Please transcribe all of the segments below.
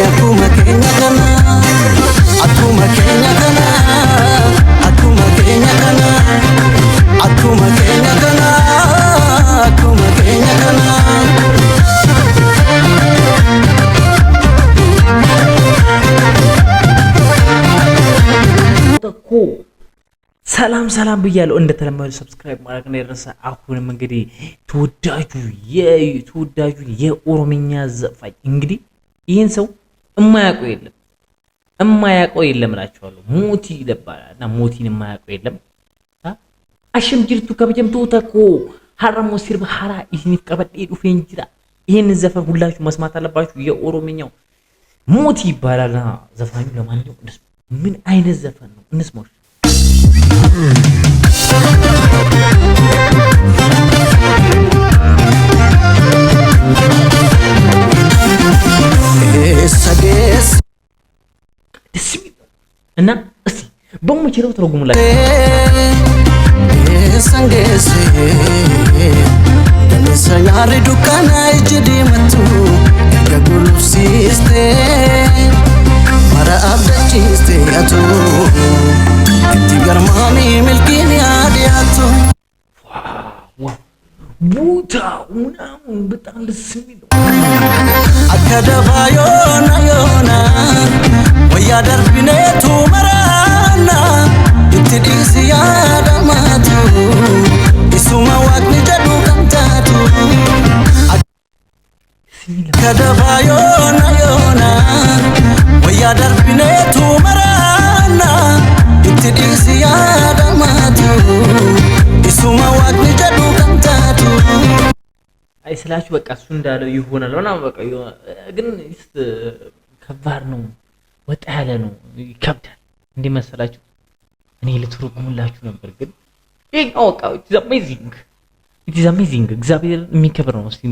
akkuma keenya kana akkuma keenya kana akkuma keenya kana akkuma keenya kana akkuma keenya kana ሰላም ሰላም ብያለሁ። እንደተለመደው ሰብስክራይብ ማድረግ እንዳይረሳ። አሁንም እንግዲህ ተወዳጁ የኦሮምኛ ዘፋኝ እንግዲህ ይህን ሰው እማያውቀው የለም እላችኋለሁ። ሞቲ ይባላል እና ሞቲን የማያውቀው የለም። አሸም ጅርቱ ከበጀምቱ ተኮ ሐረሞ ሲርብ ሐራ ኢስኒፍ ቀበዴ ዱፌን ጅራ። ይህን ዘፈን ሁላችሁ መስማት አለባችሁ። የኦሮምኛው ሞቲ ይባላልና ዘፋኙ ለማንኛውም ምን አይነት ዘፈን ነው እንስማው። እና እስቲ በሙችለው ተረጉሙላችሁ። ሰንገሴ ለሰኛሪ ዱካና እጅዲ መቱ ገጉሉሲስቴ mara abdachiiste atu itti garmaami milkiin yaadiyaatu ቦታው ምናምን በጣም ደስ የሚል akka dabaa yoona wayyaa darbineetu maraana itti dhiisi yaadamaatu isuma waaqni jedhu kan taatu akka dabaa yoona wayyaa darbineetu maraana itti dhiisi yaadamaatu isuma waaqni jedhu kan taatu አይስላችሁ በቃ እሱ እንዳለው ይሆናል ምናምን በቃ ግን ከባድ ነው፣ ወጣ ያለ ነው፣ ይከብዳል። እንዴ መሰላችሁ እኔ ልትረጉሙላችሁ ነበር ግን ይሄው በቃ it is amazing እግዚአብሔር የሚከብር ነው። እስቲ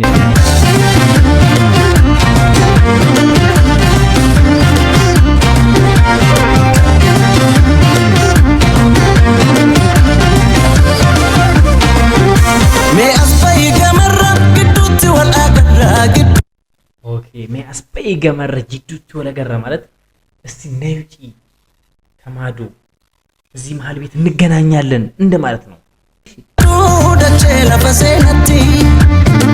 ሜ አስበይ ገመረ ጅዱት ወለገረ ማለት እስቲ ነውጪ ከማዶ እዚህ መሃል ቤት እንገናኛለን እንደማለት ነው። ዱደቼ ለፈሰነቲ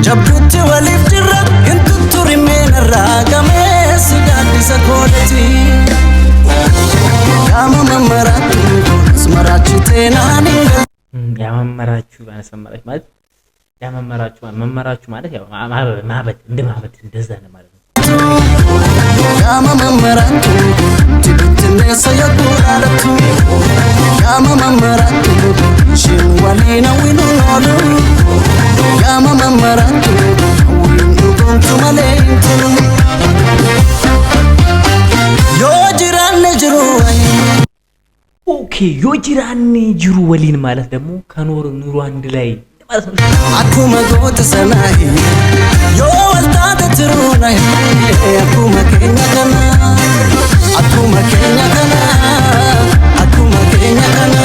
ጀብዱት ወሊፍ ጅራ እንቱቱ ሪሜነራ ገሜስ ጋዲሰ ኮለቲ ያመመራቱ ስመራችሁ ቴናኒ ያመመራችሁ ማለት መመራችሁ ማለት ያው ማበድ እንደማበድ እንደዛ ነው ማለት ነው። ያመመራቱ ትብትነ ሰየቁራለቱ ያመመራቱ ሽንዋሊና ዊኑኖሉ ያመመራቱ ዊኑጎንቱ መሌንቱ ዮጅራነ ጅሩ ኦኬ ዮጅራነ ጅሩ ወሊን ማለት ደግሞ ከኖር ኑሮ አንድ ላይ akkuma goota sanaahi yoo waltaate tiruunahi akkuma keenya kana akkuma keenya kana akkuma keenya kana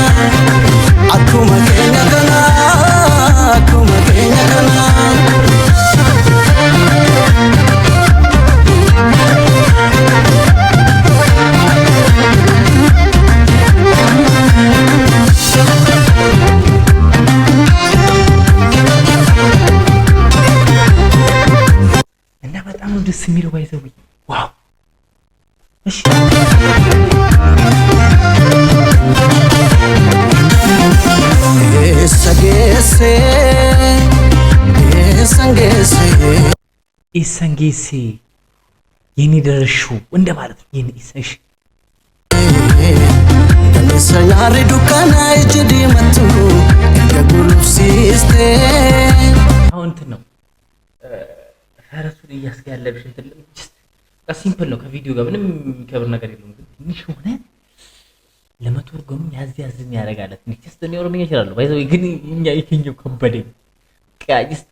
akkuma keenya kana akkuma keenya kana ደስ የሚለው ባይዘው ዋው እሺ ኢሰንጌሴ የኔ ደረሹ እንደማለት ነው። የኔ ኢሰሽ ሰኛሪ ዱካና እጅዲ መቱ ገጉሉሲስቴ አሁን እንትን ነው ፈረሱን እያስጋለብሽ እንትን ሲምፕል ነው። ከቪዲዮ ጋር ምንም የሚከብር ነገር የለውም። ግን ትንሽ ሆነ ለመተርጎም ያዝ ያደርጋል። ትንሽ ጀስት ነው ኦሮምኛ ይችላል ባይዘው ግን እኛ የትኛው ከበደኝ ቃጅስት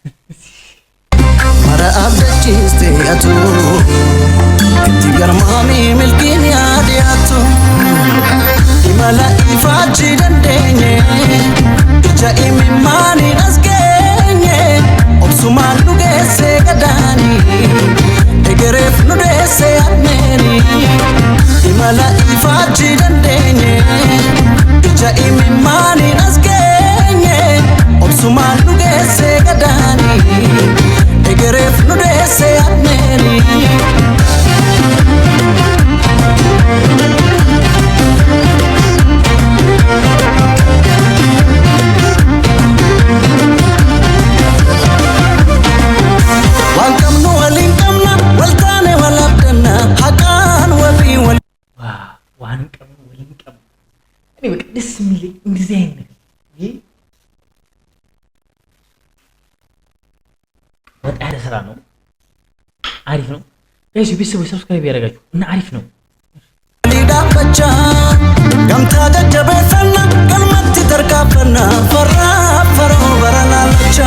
mara abdachiiste atu itti garmaami milkiin yaadiyaatu imala ifaachi dandeenye ija imimmaani asgeenye obsumaan nu geesse gadaani egereef nu deesse adne dureesse yaadneeni waan qabnu waliin qabna waltaane walabdanna haqaan wabii wal waan qabnu waliin qabna እኔ በቃ ደስ የሚለኝ እንደዚህ አይነት ነገር ወጣ ያለ ስራ ነው። አሪፍ ነው። ጋይስ ቤተሰቦች ሰብስክራይብ ያደርጋችሁ እና አሪፍ ነው። ሊዳበቻ ገምታ ደጀበፈና ቀልመት ተርካፈና ፈራ ፈሮ በረናለቻ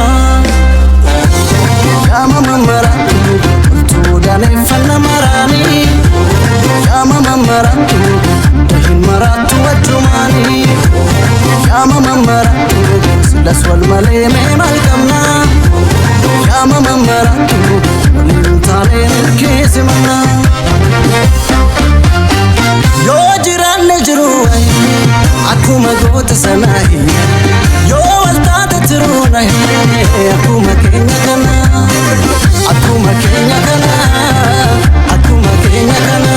ያማ መመራቱ ቱዳኔ ፈና ማራኒ ያማ መመራቱ ደህን መራቱ ወጁማኒ ያማ መመራቱ ስለስወል መሌሜ ማልቀምና ያማ መመራቱ ወሊንታኔን ኬስምና yoo jiraanne jiru akkuma goota sanaa yoo waltaate tiruuna akkuma keenya kana akkuma keenya kana akkuma keenya kana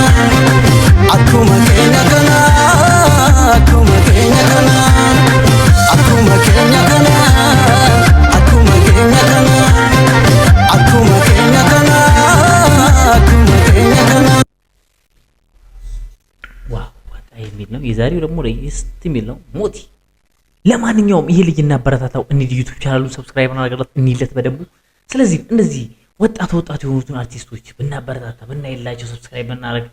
akkuma keenya kana akkuma keenya kana akkuma keenya kana akkuma keenya kana akkuma keenya kana akkuma keenya kana የሚል ነው። የዛሬው ደግሞ ለየት የሚል ነው። ሞቲ ለማንኛውም ይሄ ልጅ እናበረታታው። እንሂድ ዩቲዩብ ቻናሉን ሰብስክራይብ እናደርጋለን፣ እንሂድለት በደንቡ። ስለዚህ እንደዚህ ወጣት የሆኑትን አርቲስቶች ብናበረታታ ብናይላቸው፣ ሰብስክራይብ ብናደርግ